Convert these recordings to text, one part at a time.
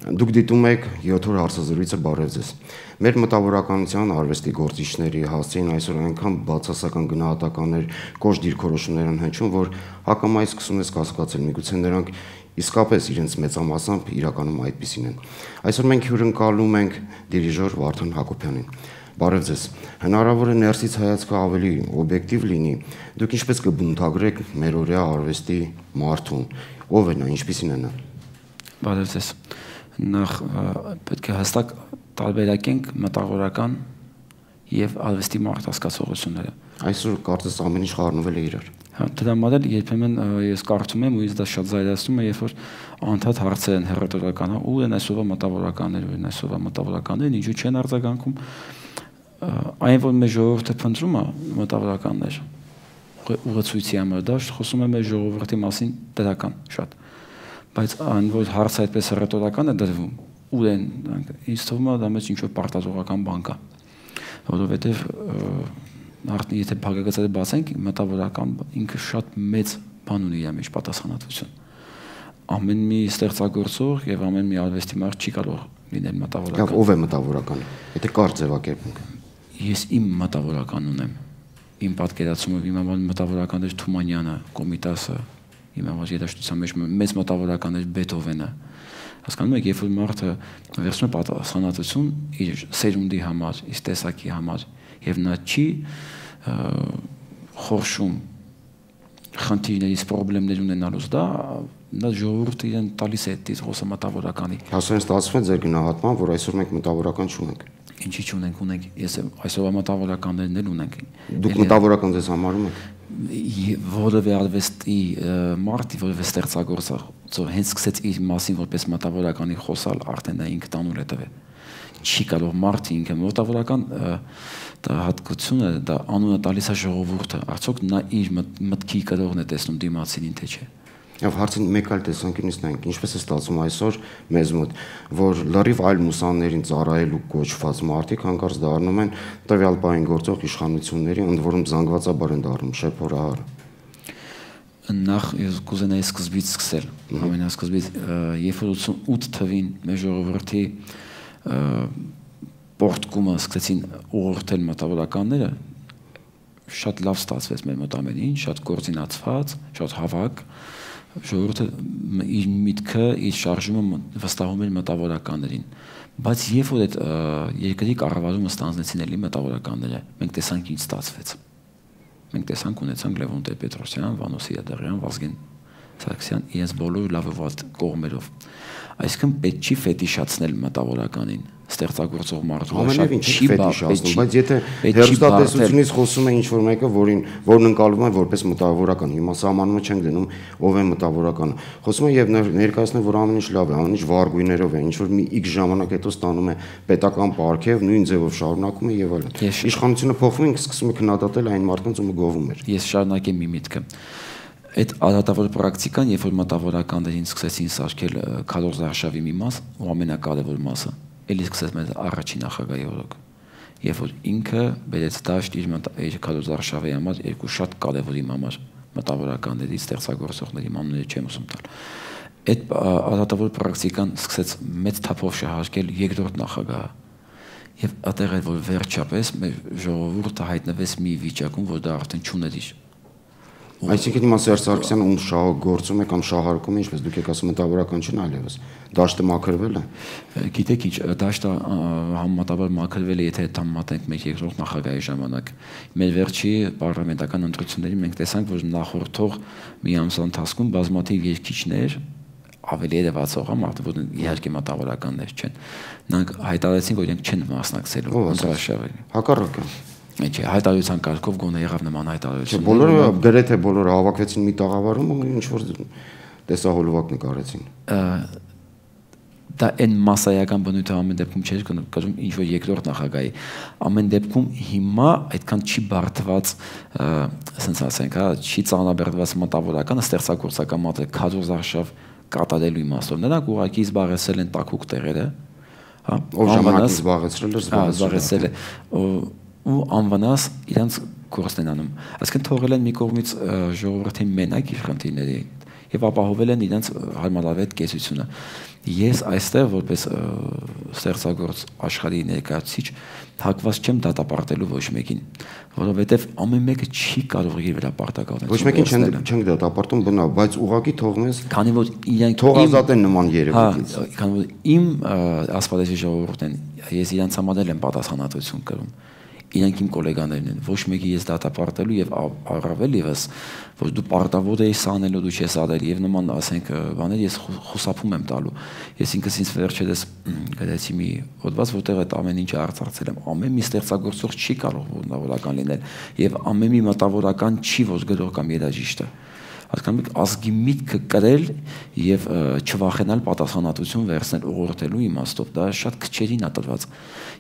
Դուք դիտում եք 7 օր հարցազրույցը բարև ձեզ։ Մեր մտավորականության արվեստի գործիչների հասցեին այսօր այնքան բացասական գնահատականներ, կոշտ դիրքորոշումներ են հնչում, որ հակամայից սկսում ես կասկածել, միգուցե նրանք իսկապես իրենց մեծամասամբ իրականում այդպիսին են։ Այսօր մենք հյուրընկալում ենք դիրիժոր Վարդան Հակոբյանին։ Բարև ձեզ։ Հնարավոր է ներսից հայացքը ավելի օբյեկտիվ լինի։ Դուք ինչպես կբնութագրեք մերօրյա արվեստի մարդուն, ով է նա, ինչպիսին է նա։ Բարև ձեզ։ Նախ պետք է հստակ տարբերակենք մտավորական եւ արվեստի մարդասկացողությունները։ Այսօր կարծես ամեն ինչ խառնվել է իրար։ Դրա համար էլ երբեմն ես կարծում եմ ու ինձ դա շատ զայրացնում է, երբ որ անդադ հարցեր են հերետորական, ու են այսօրվա մտավորականներ, ու են այսօրվա մտավորականներ, ինչու չեն արձագանքում։ Այն որ մեր ժողովուրդը փնտրում է մտավորականներ, ուղղացույցի համար դա խոսում է մեր ժողովրդի մասին դրական շատ, բայց այն որ հարցը այդպես հերետորական է դրվում, ու են ինձ թվում է դա մեծ ինչ-որ պարտադրողական բան կա, որովհետև արդեն եթե բաղկացած բացենք մտավորական ինքը շատ մեծ բան ունի իր մեջ պատասխանատվություն։ Ամեն մի ստեղծագործող եւ ամեն մի արվեստի մարդ չի կարող լինել մտավորական։ Լավ, ով է մտավորականը։ Եթե կար ձևակերպենք։ Ես իմ մտավորական ունեմ։ Իմ պատկերացումը իմ համար մտավորական է Թումանյանը, Կոմիտասը, իմ համար երաժշտության մեջ մեծ մտավորական է Բեթհովենը։ Հասկանում եք, երբ որ մարդը վերցնում է պատասխանատվություն իր սերունդի համար, իր տեսակի համար, եւ նա չի խորշում խնդիրներից, խնդիրներ ունենալուց, դա ժողովուրդը իրեն տալիս է այդ խոսը մտավորականի։ Հասարեն ստացվում է ձեր գնահատման, որ այսօր մենք մտավորական չունենք։ Ինչի չունենք, ունենք, ես այսօրվա մտավորականներն էլ ունենք։ Դուք մտավորական ձեզ համարում եք։ Որևէ արվեստի մարդ, որևէ ստեղծագործող հենց սկսեց իր մասին որպես մտավորականի խոսալ, արդեն նա ինքը տանուլ է տվել։ Չի կարող մարդը ինքը մտավորական դա հատկությունը, դա անունը տալիս է ժողովուրդը, արդյոք նա իր մտքի կրողն է տեսնում դիմացին, թե չէ։ Եվ հարցին մեկ այլ տեսանկյունից նայենք, ինչպես է ստացվում այսօր մեզ մոտ, որ լրիվ այլ մուսաններին ծառայելու կոչված մարդիկ հանկարծ դառնում են տվյալ բային գործող իշխանությունների, ընդ որում զանգվածաբար են դառնում շեփորահար։ Նախ ես կուզենայի սկզբից սկսել, ամենասկզբից, երբ որ 88 թվին մեր ժողովրդի պորտկումը սկսեցին ուղղորդել մտավորականները, շատ լավ ստացվեց մեր մոտ ամեն ինչ, շատ կոորդինացված, շատ հավաք, ժողովուրդը իր միտքը, իր շարժումը վստահում էր մտավորականներին, բայց երբ որ այդ երկրի կառավարումը ստանձնեցին էլի մտավորականները, մենք տեսանք ինչ ստացվեց։ Մենք տեսանք ունեցանք Լևոն Տեր-Պետրոսյան, Վանո Սիրադարյան, Վազգեն Սարգսյան, իրենց բոլոր լավված կողմերով։ Այսինքն պետք չի ֆետիշացնել մտավորականին, ստեղծագործող մարդու շատ չի ֆետիշացնում, բայց եթե հերոստատեսությունից խոսում է ինչ-որ մեկը, որն ընկալվում է որպես մտավորական, հիմա սահմանումը չենք դնում ով է մտավորականը։ Խոսում է եւ ներկայացնում, որ ամեն ինչ լավ է, ամեն ինչ վառ գույներով է, ինչ-որ մի X ժամանակ հետո ստանում է պետական պարգև, նույն ձևով շարունակում է եւ այլն։ Իշխանությունը փոխվում է, սկսում է քննադատել այն մարդկանց, ում գովում էր։ Ես շարունակեմ մի միտքը։ Այդ արատավոր պրակտիկան, երբ որ մտավորականներին սկսեցին սարքել Քալորզ Արշավի մի մաս, ու ամենակարևոր մասը, էլի սկսեց մեր առաջին նախագահի օրոք, երբ որ ինքը բերեց դաշտ իր Քալորզ Արշավի համար երկու շատ կարևոր իմ համար մտավորականների, ստեղծագործողների անունները չեմ ուզում տալ։ Այդ արատավոր պրակտիկան սկսեց մեծ թափով շահարկել երկրորդ նախագահը, եւ այդտեղ էր որ վերջապես մեր ժողովուրդը հայտնվեց մի վիճակում, որ դա արդեն չուներ իր։ Այսինքն հիմա Սերժ Սարգսյանը ում շահագործում է կամ շահարկում է, ինչպես դուք եք ասում, մտավորական չն այլևս։ Դաշտը մաքրվել է։ Գիտեք ինչ, դաշտը համեմատաբար մաքրվել է, եթե համեմատենք մեր երկրորդ նախագահի ժամանակ։ Մեր վերջի պարլամենտական ընտրություններին մենք տեսանք, որ նախորդող մի ամսվա ընթացքում բազմաթիվ երկիչներ ավելի երևացող մարդը, որ իհարկե մտավորականներ չեն։ Նրանք հայտարարեցին, որ իրենք չեն մասնակցելու ընտրաշարին։ Հակառակը։ Չէ, հայտարարության կարգով գոնե եղավ նման հայտարարություն։ Բոլորը գրեթե բոլորը հավաքվեցին մի տաղավարում ու ինչ որ տեսահոլովակ նկարեցին։ Դա այն մասսայական բնույթը ամեն դեպքում չէր կրում ինչ որ երկրորդ նախագահի։ Ամեն դեպքում հիմա այդքան չի բարդված, ասենք ասենք, չի ծանրաբեռնված մտավորական ստեղծագործական մատը Քալորզ Արշավ կատարելու իմաստով։ Նրանք ուղղակի զբաղեցրել են տաքուկ տեղերը, հա։ Ով ժամանակ զբաղեցրել է, ու անվնաս իրենց գործն են անում։ Այսինքն թողել են մի կողմից ժողովրդին մենակ իր խնդիրների եւ ապահովել են իրենց հարմարավետ կեցությունը։ Ես այստեղ որպես ստեղծագործ աշխարհի ներկայացուցիչ հակված չեմ դատապարտելու ոչ մեկին, որովհետեւ ամեն մեկը չի կարող իր վերապարտականությունը։ Ոչ մեկին չենք դատապարտում, բնավ, բայց ուղղակի թողնես, քանի որ իրենք թող ազատեն նման երևույթից։ Քանի որ իմ ասպարեզի ժողովուրդն են, ես իրենց համար եմ պատասխանատվություն կրում։ Իրենք իմ գոլեգաներն են, ոչ մեկի ես դատապարտելու եւ առավել եւս որ դու պարտավոր ես անելու, դու չես արել եւ նման ասենք բաներ ես խուսափում եմ տալու։ Ես ինքս ինձ վերջերս գրեցի մի հոդված, որտեղ այդ ամեն ինչը արծարծել եմ։ Ամեն մի ստեղծագործող չի կարող մտավորական լինել եւ ամեն մի մտավորական չի որ գրող կամ երաժիշտ է։ Հասկանում եք, ազգի միտքը կրել եւ չվախենալ պատասխանատվություն վերցնել ուղղորդելու իմաստով, դա շատ քչերին է տրված։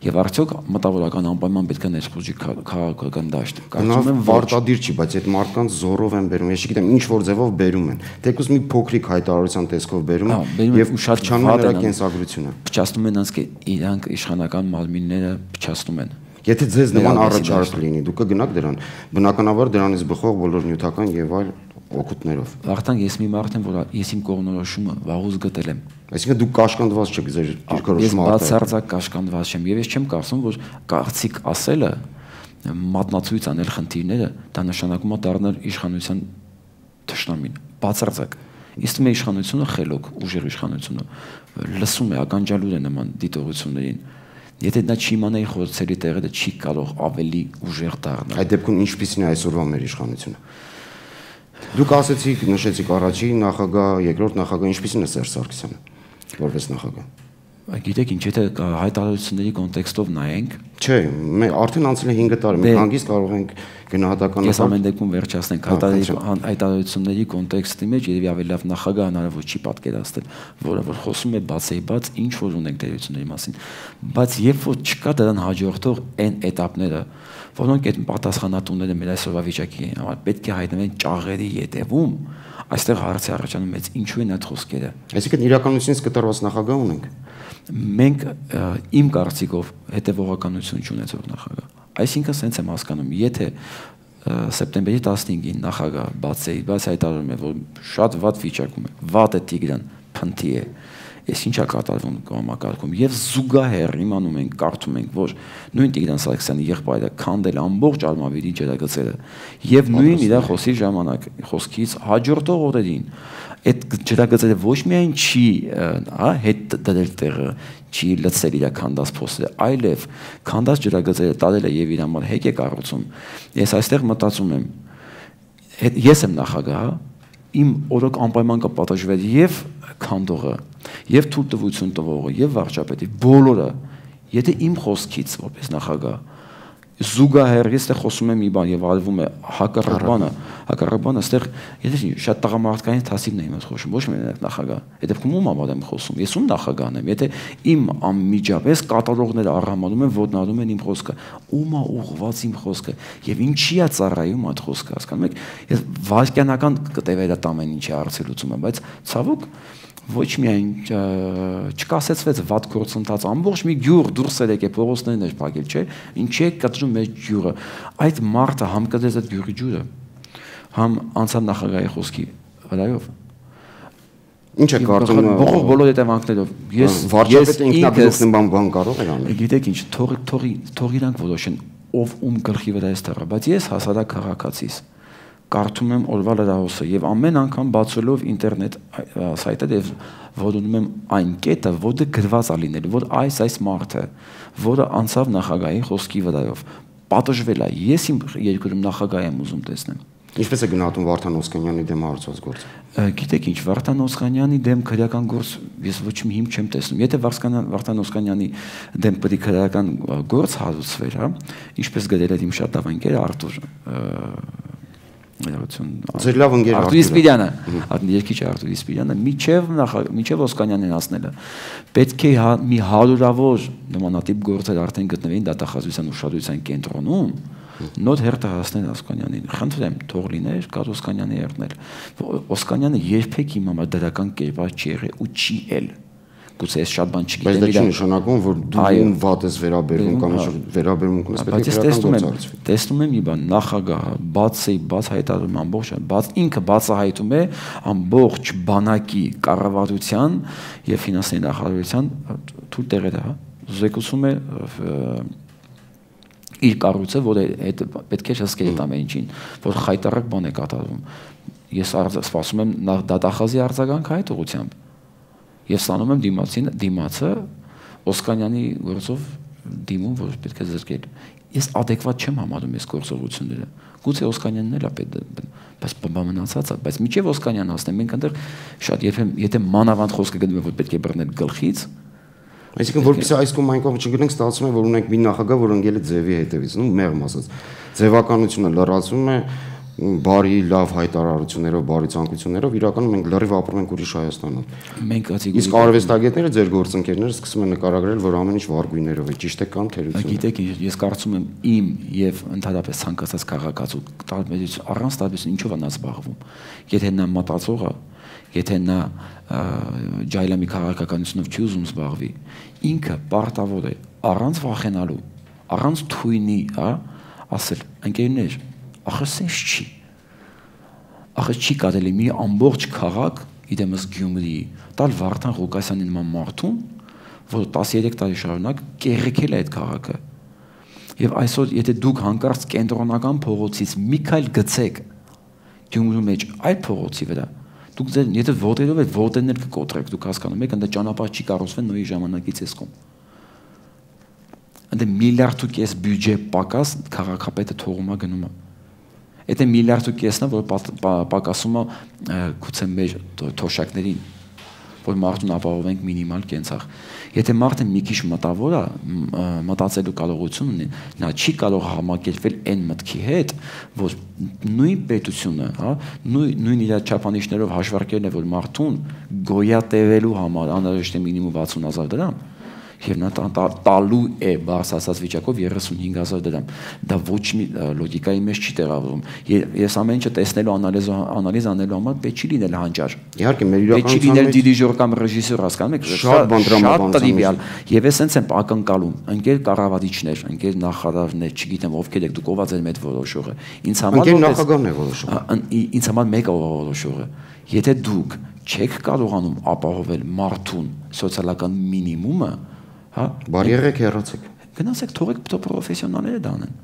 Եվ արդյոք մտավորական անպայման պետք է ներխուժի քաղաքական դաշտ։ Կարծում եմ վարտադիր չի, բայց այդ մարդկանց զորով են բերում, ես չգիտեմ ինչ որ ձևով բերում են։ Թեկուզ մի փոքրիկ հայտարարության տեսքով բերում են եւ շատ փչանում են նրա կենսագրությունը։ Փչացնում են անց իրանք իշխանական մարմինները փչացնում են։ Եթե ձեզ նման առաջարկ լինի, դուք կգնաք դրան։ Բնականաբար դրանից բխող բոլոր նյութական եւ այլ օգուտներով։ Վաղտան ես մի մարդ եմ, որ ես իմ կողմնորոշումը վաղուց գտել եմ։ Այսինքն դուք կաշկանդված չեք ձեր դիրքորոշումը։ Ես բացարձակ կաշկանդված չեմ եւ ես չեմ կարծում, որ կարծիք ասելը մատնացույց անել խնդիրները դա նշանակում է դառնալ իշխանության թշնամին։ Բացարձակ։ Իսկ մեր իշխանությունը խելոք, ուժեղ իշխանությունը լսում է ականջալուր է նման դիտողություններին։ Եթե նա չի իմանա իր խորցերի տեղերը չի կարող ավելի ուժեղ դառնալ։ Այդ դեպքում ինչպիսին է այսօրվա մեր իշխանությունը։ Դուք ասեցիք, նշեցիք առաջի նախագահ, երկրորդ նախագահ, ինչպիսին է Սերժ Սարգսյանը որպես նախագահ։ Գիտեք ինչ, եթե հայտարարությունների կոնտեքստով նայենք, չէ, արդեն անցել է 5 տարի, մենք հանգիստ կարող ենք գնահատական ես ամեն դեպքում վերջացնենք հայտարարությունների կոնտեքստի մեջ երևի ավելի լավ նախագահ հնարավոր չի պատկերացնել, որը որ խոսում է բացեիբաց ինչ որ ունենք դերությունների մասին, բայց երբ որ չկա դրան հաջորդող այն էտապները, որոնք այդ պատասխանատուները մեր այսօրվա վիճակի համար պետք է հայտնվեն ճաղերի ետևում, այստեղ հարցի առաջանում մեծ ինչու են այդ խոսքերը։ Այսինքն իրականությունից կտրված նախագահ ունենք։ Մենք իմ կարծիքով հետևողականություն չունեցող նախագահ։ Այսինքն սենց եմ հասկանում, եթե սեպտեմբերի 15-ին նախագահ բաց հայտարարում է, որ շատ վատ վիճակում է, վատ է Տիգրան, փնթի է, ես ինչ է կատարվում կամակարգում եւ զուգահեռ իմանում ենք, կարդում ենք, որ նույն Տիգրան Սարգսյանի եղբայրը քանդել ամբողջ Արմավիրի ջրագծերը եւ նույն իր խոսքի ժամանակ խոսքից հաջորդող օրերին այդ ջրագծերը ոչ միայն չի հետ դրել տեղը, չի լցել իր քանդած փոսերը, այլև քանդած ջրագծերը տարել է եւ իր համար հեկ է կառուցում։ Ես այստեղ մտածում եմ, ես եմ նախագահ, իմ օրոք անպայման կպատժվեր եւ քանդողը, եւ թույլտվություն տվողը, եւ վարչապետը, բոլորը, եթե իմ խոսքից որպես նախագահ զուգահեռ ես խոսում եմ մի բան եւ արվում է հակառակბանը, այստեղ եթե շատ տղամարդկային թասիվն է իմ խոսում, ոչ միայն նախագահ։ Այդ դեպքում ում համար եմ խոսում։ Ես ում նախագահն եմ, եթե իմ անմիջապես կատարողները առհամարում են, ոտնարում են իմ խոսքը, ում է ուղղված իմ խոսքը եւ ինչի է ծառայում այդ խոսքը, հասկանում եք։ Ես վարքյանական կտևել այդ ամեն ինչի հարցելուծում եմ, բայց ցավոք ոչ միայն չկասեցվեց վատ գործընթաց, ամբողջ մի գյուղ դուրս եկե փողոցներն էր փակել, չէ՞, ինչի է կտրում մեր գյուղը։ Այդ մարդը համ կդեց այդ գյուղի ջուրը, համ անցավ նախագահի խոսքի վրայով։ Ինչ է կարծում բոլոր հետևանքներով։ Ես վարչապետը ինքնաբուխ բան կարող է անել։ Գիտեք ինչ, թող իրանք որոշեն, ով ում գլխի վրա է ստեղը, բայց ես հասարակ քաղաքացիս կարդում եմ օրվա լրահոսը եւ ամեն անգամ բացելով ինտերնետ սայթը եւ որոնում եմ այն կետը, որը գրված է լինելու, որ այս մարդը, որը անցավ նախագահի խոսքի վրայով, պատժվել է, ես իմ երկրում նախագահ եմ ուզում տեսնեմ։ Ինչպես է գնահատում Վարդան Օսկանյանի դեմ հարուցված գործը։ Գիտեք ինչ, Վարդան Օսկանյանի դեմ քրեական գործ ես ոչ մի հիմք չեմ տեսնում։ Եթե Վարդան Օսկանյանի դեմ պետք քրեական գործ հարուցվեր, հա, ինչպես գրել է իմ շատ լավ ընկեր Արտուր Ձեր լավ ընկեր Արտուր Իսպիրյանը, երկիչ Արտուր Իսպիրյանը միջև Օսկանյանին ասնելը պետք է մի հարյուրավոր նմանատիպ գործեր արդեն գտնվեին դատախազության ուշադրության կենտրոնում նոր հերթը հասնել Օսկանյանին։ Խնդրեմ, թող լիներ կար Օսկանյանի հերթնել։ Օսկանյանը երբեք իմ համար դրական կերպար չի եղել ու չի էլ։ գուցե ես շատ բան Բայց չգիտեմ դա չի նշանակում, որ դու ում վատ ես վերաբերվում կամ վերաբերմունքն ես պետք է քրական գործարվի։ Տեսնում եմ մի բան, նախագահը բաց հայտարարում ամբողջ, ինքը բացահայտում է ամբողջ բանակի կառավարության եւ ֆինանսների նախարարության թույլ տեղերը, հա, զեկուցում է իր կառույցը, որ այդ պետք է հսկել այդ ամեն ինչին, որ խայտարակ բան է կատարվում։ Ես սպասում եմ դատախազի արձագանքը այդ ուղղությամբ։ Եվ ստանում եմ դիմացը Օսկանյանի գործով դիմում, որ պետք է զրկել։ Ես adekvat չեմ համարում այս գործողությունները։ Գուցե Օսկանյանն էլ է պետք, բայց մնացածը, բայց միջև Օսկանյան հասնեմ, մենք այնտեղ շատ եթե մանավանդ խոսքը գնում է, որ պետք է բռնել գլխից, այսինքն որպեսզի այս կողմ այն կողմ չգնանք, ստացվում է, որ ունենք մի նախագահ, որ ընկել է ձևի հետևից, մեղմ ասած։ Ձևականությունը լրացվում է բարի լավ հայտարարություններով, բարի ցանկություններով, իրականում մենք լրիվ ապրում ենք ուրիշ Հայաստանում։ Իսկ արվեստագետները, ձեր գործընկերները սկսում են նկարագրել, որ ամեն ինչ վարգույներով է, ճիշտ է կամ թերություն։ Գիտեք, ես կարծում եմ իմ եւ ընդհանրապես ցանկացած քաղաքացու տարբերություն առանց տարբերություն ինչով է նա զբաղվում։ Եթե նա մտածող է, եթե նա ջայլամի քաղաքականությունով չի ուզում զբաղվի, ինքը պարտավոր է առանց վախենալու, առանց թույնի, հա, ասել, ընկերներ, ախր սենց չի։ Ախր չի կարելի մի ամբողջ քաղաք, իդեմս Գյումրի, տալ Վարդան Ղուկասյանի նման մարդուն, որ 13 տարի շարունակ կեղեքել է այդ քաղաքը։ Եվ այսօր, եթե դուք հանկարծ կենտրոնական փողոցից մի քայլ գցեք Գյումրու մեջ այդ փողոցի վրա, դուք ձեր եթե ոտերով այդ ոտերն էլ կկոտրեք, դուք հասկանում եք, այնտեղ ճանապարհ չի կառուցվել նույն ժամանակից էս կողմ։ Այնտեղ 1.5 միլիարդ բյուջե պակաս քաղաքապետը թողում է գնում է։ Եթե 1.5 միլիարդն է, որ պակասում է գուցե մեր թոշակներին, որ մարդուն ապահովենք մինիմալ կենցաղ։ Եթե մարդը մի քիչ մտավոր է, մտածելու կարողություն ունի, նա չի կարող համակերպվել այն մտքի հետ, որ նույն պետությունը, հա, նույն իր չափանիշներով հաշվարկելն է, որ մարդուն գոյատևելու համար անհրաժեշտ է մինիմում 60,000 դրամ, եւ նա տալու է բարձ ասած վիճակով 35,000 դրամ։ Դա ոչ մի լոգիկայի մեջ չի տեղավորվում։ Ես ամեն ինչը տեսնելու անալիզ անելու համար պետք չի լինել հանճար։ Իհարկե, մեր իրականության մեջ պետք չի լինել դիրիժոր կամ ռեժիսոր, հասկանում եք, շատ բան դրամաբանության։ Եվ ես հենց եմ ակնկալում, ընկեր կառավարիչներ, ընկեր նախարարներ, չգիտեմ ովքեր եք, դուք ով եք մեր որոշողը։ Ինձ համար ընկեր նախագահն է որոշողը։ Ինձ համար մեկը որոշողը։ Եթե դուք չեք կարողանում ապահովել մարդուն սոցիալական մինիմումը, հա, բարի եղեք հեռացեք։ Գնացեք թողեք պրոֆեսիոնալները դա անեն։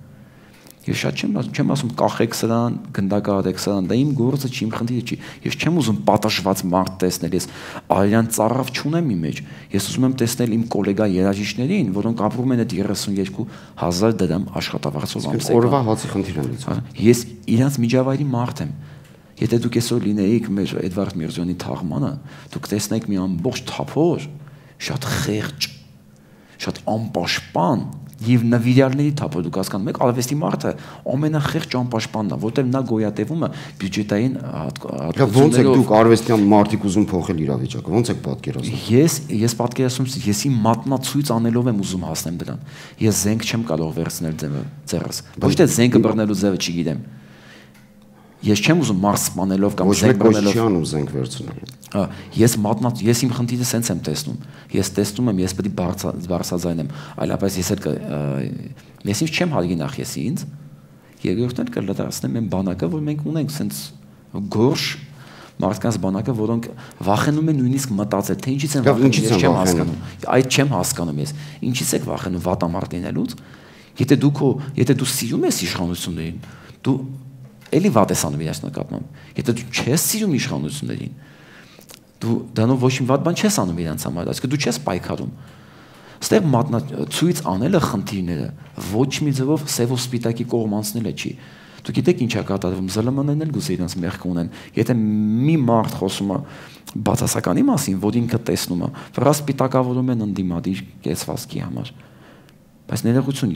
Ես շատ չեմ ասում կախեք սրան, գնդակահարեք սրան, դա իմ գործը չի, իմ խնդիրը չի։ Ես չեմ ուզում պատաշված մարդ տեսնել, ես արյան ծառավ չունեմ իմ մեջ։ Ես ուզում եմ տեսնել իմ գոլեգա երաժիշտներին, որոնք ապրում են այդ 32,000 դրամ աշխատավարձով ամսեկան։ Օրվա հացի խնդիր են լուծում։ Ես իրանց միջավայրի մարդ եմ։ Եթե դուք այսօր լինեիք մեր Էդվարդ Միրզոյանի թաղմանը, դուք տեսնեիք մի ամբողջ թափոր, շատ խեղճ, շատ անպաշտպան եւ նվիրյալների թափոր, դուք հասկանում եք, արվեստի մարդը ամենախեղճ անպաշտպանն է, որտեղ նա գոյատևում է բյուջետային հատկություններով։ Ոնց եք դուք արվեստյան մարդիկ ուզում փոխել իրավիճակը, ոնց եք պատկերացնում։ Ես պատկերացնում եմ, ես իմ մատնացույց անելով եմ ուզում հասնեմ դրան։ Ես զենք չեմ կարող վերցնել ձեռս։ Ոչ թե զենքը բռնելու ձևը չգիտեմ։ Ես չեմ ուզում մարդ սպանելով կամ զենք բռնելով։ Ոչ մի անում զենք վերցնելու։ Ես իմ խնդիրը սենց եմ տեսնում։ Ես տեսնում եմ, ես պետք է բարձրաձայնեմ, այլապես ես ինչ չեմ հարգի նախ ես ինձ։ Երկրորդն էլ կլրացնեմ այն բանակը, որ մենք ունենք սենց գորշ մարդկանց բանակը, որոնք վախենում են նույնիսկ մտածել, թե ինչից են վախենում, ես չեմ հասկանում։ Այդ չեմ հասկանում ես։ Ինչից եք վախենում վատամարդ լինելուց։ Եթե դու սիրում ես իշխանություններին, դու էլի վատ ես անում իրաց նկատմամբ։ Եթե դու չես սիրում իշխանություններին, դու դրանով ոչ մի վատ բան չես անում իրանց համար, այսինքն դու չես պայքարում։ Ստեղ մատնացույց անելը խնդիրները ոչ մի ձևով սև ու սպիտակի կողմ անցնելը չի։ Դուք գիտեք ինչ է կատարվում, ԶԼՄ-ներն էլ գուցե իրենց մեղք ունեն։ Եթե մի մարդ խոսում է բացասականի մասին, որ ինքը տեսնում է, վրա սպիտակավորում են ընդդիմադիր կեցվածքի համար։ Բայց ներողություն,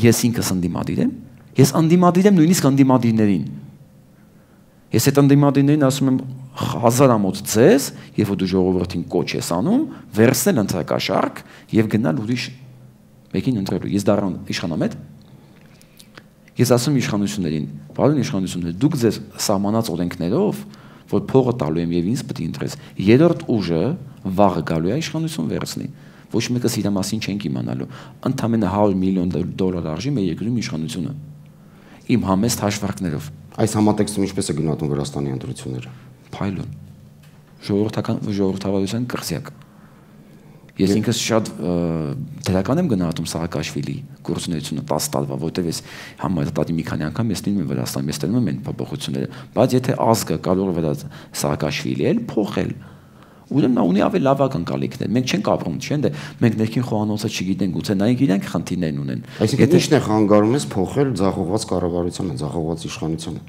ես ինքս ընդդիմադիր եմ։ Ես ընդդիմադիր եմ նույնիսկ ընդդիմադիրներին։ Ես այդ ընդդիմադիրներին ասում եմ հազարամոց ձեզ, երբ որ դու ժողովրդին կոչ ես անում, վերցնել ընտրակաշարք եւ գնալ ուրիշ մեկին ընտրելու։ Ես դառնում իշխանամետ։ Ես ասում իշխանություններին, բարոն իշխանություններ, դուք ձեր սահմանած օրենքներով որ փողը տալու եմ եւ ինձ պետք է ընտրես։ Երրորդ ուժը վաղը գալու է իշխանություն վերցնի։ Ոչ մեկը իր մասին չենք իմանալու։ Ընդամենը $100 միլիոն արժի մեր երկրում իշխանությունը։ Իմ համեստ հաշվարկներով։ Այս համատեքստում ինչպես է գնահատում Վրաստանի ընտրությունները։ Փայլուն։ Ժողովրդավարության կրսյակ։ Ես ինքս շատ դրական եմ գնահատում Սահակաշվիլի գործունեությունը 10 տարվա, որտեղ ես համեմատած մի քանի անգամ ես լինում եմ Վրաստանում, ես տենում եմ այն փոփոխությունները, բայց եթե ազգը կարող է վրաց Սահակաշվիլի էլ փոխել, ուրեմն նա ունի ավելի լավ ակնկալիքներ։ Մենք չենք ապրում, չէ՞, դե մենք ներքին խոհանոցը չգիտենք, գուցե նայենք իրենք խնդիրներ ունեն։ Այսինքն ի՞նչն է խանգարում ես փոխել ձախողված կառավարությանը, ձախողված իշխանությանը։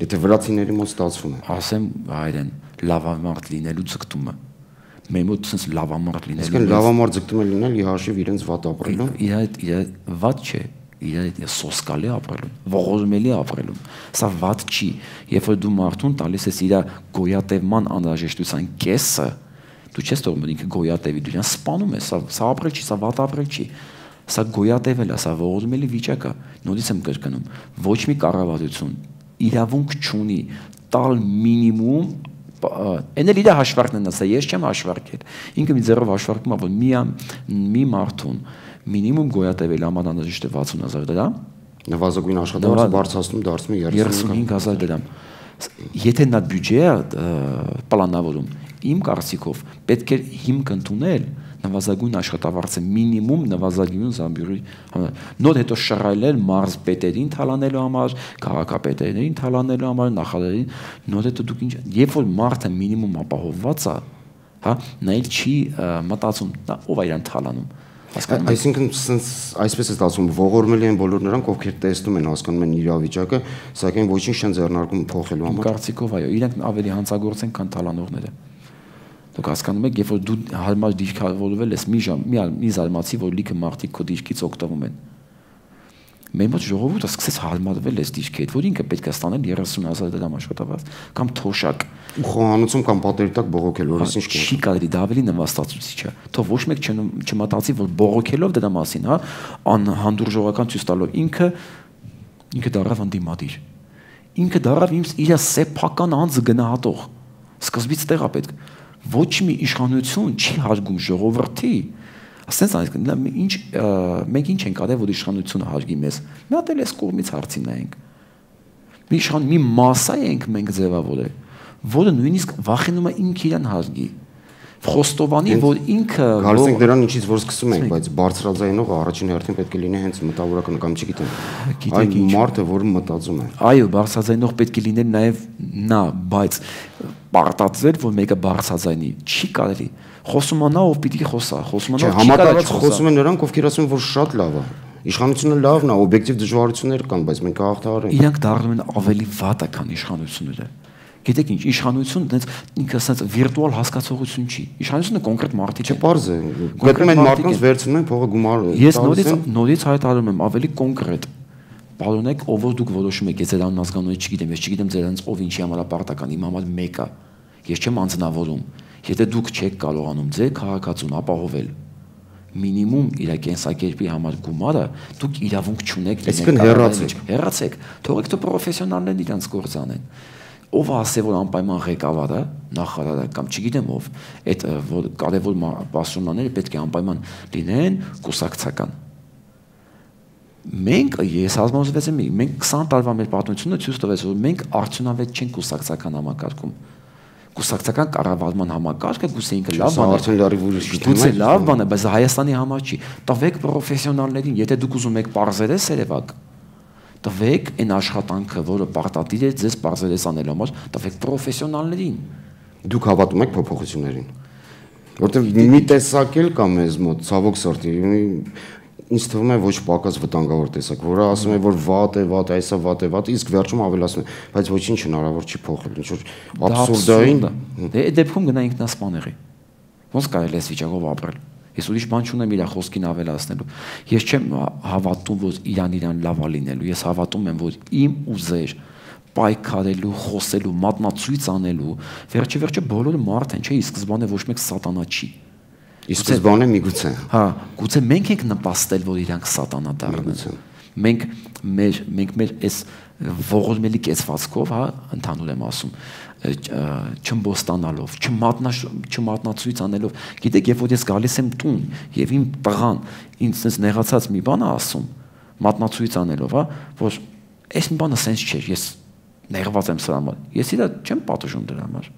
Եթե վրացիների մոտ ստացվում է։ Ասեմ հայերեն, լավամարդ լինելու ձգտումը։ Մեր մոտ sense լավամարդ լինելու։ Իսկ լավամարդ ձգտում է լինել ի հաշիվ իրենց վատ ապրելու։ Իր վատ չէ, իր սոսկալի ապրելուն, ողորմելի ապրելուն։ Սա վատ չի։ Երբ որ դու մարդուն տալիս ես իր գոյատևման անհրաժեշտության կեսը, դու չես թողնում ինքը գոյատևի, դու իրան սպանում ես, սա ապրել չի, սա վատ ապրել չի։ Սա գոյատևել է, սա ողորմելի վիճակ է։ Նորից եմ կրկնում, ոչ մի կառավարություն իրավունք չունի տալ մինիմում Այն էլ իր հաշվարկն է, ես չեմ հաշվարկել։ Ինքը մի ձեռով հաշվարկում է, որ մի մարդուն մինիմում գոյատևել անհրաժեշտ է 60,000 դրամ, նվազագույն աշխատանքը բարձրացնում դարձնում է 35,000 դրամ։ Եթե նա բյուջե է պլանավորում, իմ կարծիքով պետք է հիմք ընդունել նվազագույն աշխատավարձը մինիմում նվազագույն զամբյուղի համար։ Նոր հետո շռայլել մարզպետերին թալանելու համար, քաղաքապետերին թալանելու համար, նախարարին, նոր հետո դուք ինչ, երբ որ մարդը մինիմում ապահովված է, հա, նա էլ չի մտածում, ով է իրան թալանում։ Այսինքն այսպես է ստացվում, ողորմելի են բոլոր նրանք, ովքեր տեսնում են, հասկանում են իրավիճակը, սակայն ոչինչ չեն ձեռնարկում փոխելու համար։ Կարծիքով այո, իրենք ավելի հանցագործ են, քան թալանողները։ Դուք հասկանում եք, երբ որ դու հարմար դիրքավորվել ես մի զարմացի, որ լիքը մարդիկ քո դիրքից օգտվում են։ Մեր մոտ ժողովուրդը սկսեց հարմարվել այս դիրքի հետ, որ ինքը պետք է ստանել 30,000 դրամ աշխատավարձ կամ թոշակ։ Ու խոհանոցում կամ պատերի տակ բողոքել, որից ինչ չի կարելի, դա ավելի նվաստացուցիչ է։ Թող ոչ մեկ չմտածի, որ բողոքելով դրա մասին, հա, անհանդուրժողական ցույց տալով ինքը դառավ անդիմադիր։ Ինքը դառավ իր սեփական անձը գնահատող։ Սկզբից տեղա պետք։ Ոչ մի իշխանություն չի հարգում ժողովրդի, ասենց մենք ինչ ենք արել, որ իշխանությունը հարգի մեզ։ Մի հատ էլ էս կողմից հարցին նայենք։ Մի մասսա ենք մենք ձևավորել, որը նույնիսկ վախենում է ինքը իրան հարգի։ Խոստովանի, որ ինքը գալիս ենք նրան ինչից որ սկսում ենք, բայց բարձրաձայնողը առաջին հերթին պետք է լինի հենց մտավորական կամ չգիտեմ։ Այն մարդը, որը մտածում է։ Այո, բարձրաձայնող պետք է լինել նաև նա, բայց պարտադրել, որ մեկը բարձրաձայնի, չի կարելի։ Խոսում է նա, ով պիտի խոսա, խոսում է նա, համատարած խոսում են նրանք, ովքեր ասում են, որ շատ լավ է։ Իշխանությունը լավն է, օբյեկտիվ դժվարություններ կան, բայց մենք կհաղթահարենք։ Իրանք դառնում են ավելի վատ, քան իշխանությունները։ Գիտեք ինչ, իշխանությունը ինքը ասած վիրտուալ հասկացողություն չի։ Իշխանությունը կոնկրետ մարդի չէ, պարզ է։ Գտնում են մարդկանց վերցնում են փողը գումար։ Ես նորից հայտարարում եմ ավելի կոնկրետ։ Պարոնեք, ով որ դուք որոշում եք, ես ձեր անազգանունը չգիտեմ, ես չգիտեմ ձերանից ով ինչի համար է պարտական, իմ համար մեկը։ Ես չեմ անձնավորում։ Եթե դուք չեք կարողանում ձեր քաղաքացուն ապահովել մինիմում իր կենսակերպի համար գումարը, դուք իրավունք չունեք լինել։ Հեռացեք։ Թողեք թե պրոֆեսիոնալներն իրանց գործ անեն։ Ով ասե որ անպայման ղեկավարը, նախարարը կամ չգիտեմ ով, այդ որ կարևոր պաշտոնյաները պետք է անպայման լինեն կուսակցական։ Մենք ես համոզված եմ, մենք 20 տարվա մեր պատմությունը ցույց տվեց, որ մենք արդյունավետ չենք կուսակցական համակարգում։ Կուսակցական կառավարման համակարգը գուցե ինքը լավ բան է, գուցե լավ բան է, բայց Հայաստանի համար չի։ Տվեք պրոֆեսիոնալներին, եթե դուք ուզում եք պարզերես երևակ, տվեք այն աշխատանքը, որը պարտադիր է ձեզ պարզերես անելու համար, տվեք պրոֆեսիոնալներին։ Դուք հավատում եք փոփոխություններին։ Որտեւ մի տեսակ էլ կա մեզ մոտ, ցավոք սրտի, ինձ թվում է ոչ պակաս վտանգավոր տեսակ, որը ասում է, որ վատ է, այսա վատ է, իսկ վերջում ավելացնում է, բայց ոչինչ հնարավոր չի փոխել, ինչ որ աբսուրդային։ Դե այդ դեպքում գնա ինքնասպաների։ Ոնց կարելի է վիճակով ապրել։ Ես ուրիշ բան չունեմ իր խոսքին ավելացնելու։ Ես չեմ հավատում, որ իրան լավ է լինելու։ Ես հավատում եմ, որ իմ ուզեր պայքարելու, խոսելու, մատնացույց անելու, վերջը բոլորը մարդ են, չէ՞, ի սկզբանե ոչ մեկ սատանա չի։ Ի սկզբանե միգուցե։ Հա, գուցե մենք ենք նպաստել, որ իրանք սատանա դառնան։ մենք մեր այս ողորմելի կեցվածքով, հա, ընդհանուր եմ ասում, չմբոստանալով, չմատնացույց անելով, գիտեք, երբ որ ես գալիս եմ տուն եւ իմ տղան ինձ այս նեղացած մի բան է ասում, մատնացույց անելով, հա, որ այս մի բանը սենց չէ, ես նեղված եմ սրա համար, ես իրա չեմ պատժում դրա համար,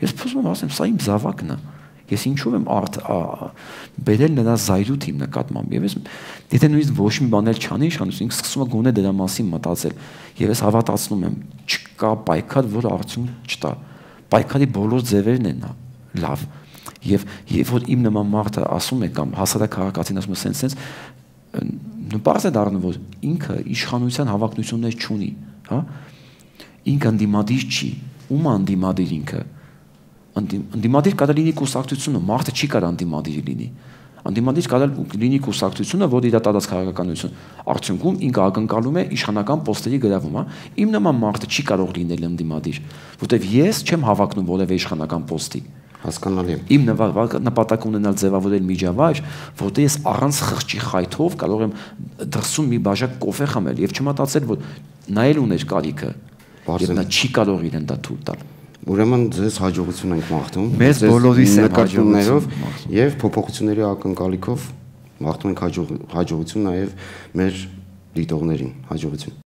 ես փոխում եմ ասեմ, սա իմ զավակն է, ես ինչով եմ բերել նրա զայրույթ իմ նկատմամբ եւ ես եթե նույնիսկ ոչ մի բան էլ չանի իշխանություն ինքը սկսում է գոնե դրա մասին մտածել եւ ես հավատացնում եմ չկա պայքար որ արդյունք չտա պայքարի բոլոր ձևերն են լավ եւ երբ որ իմ նման մարդը ասում է կամ հասարակ քաղաքացին ասում է սենց նպարս է դառնում որ ինքը իշխանության հավակնություններ չունի հա ինքը ընդդիմադիր չի ում անդիմադիր ինքը Անդիմադիր կարող լինի կուսակցությունը, մարդը չի կարող անդիմադիր լինի։ Անդիմադիր կարող լինի կուսակցությունը, որ իր տալած քաղաքականություն արդյունքում ինքը ակնկալում է իշխանական պոստերի գրավում, հա։ Իմ նման մարդը չի կարող լինել անդիմադիր, որտեվ ես չեմ հավակնում որևէ իշխանական պոստի։ Հասկանալի։ Իմ նպատակ ունենալ ձևավորել միջավայր, որտեղ ես առանց խղճի խայթով կարող եմ դրսում մի բաժակ կոֆե խմել եւ չմտածել, որ նա էլ ուներ կարիքը, եւ նա չի կարող իրեն դա թույլ տալ։ Ուրեմն ձեզ հաջողություն ենք մաղթում։ Մեզ բոլորիս են հաջողություններով եւ փոփոխությունների ակնկալիքով մաղթում ենք հաջողություն նաեւ մեր դիտողներին։ Հաջողություն։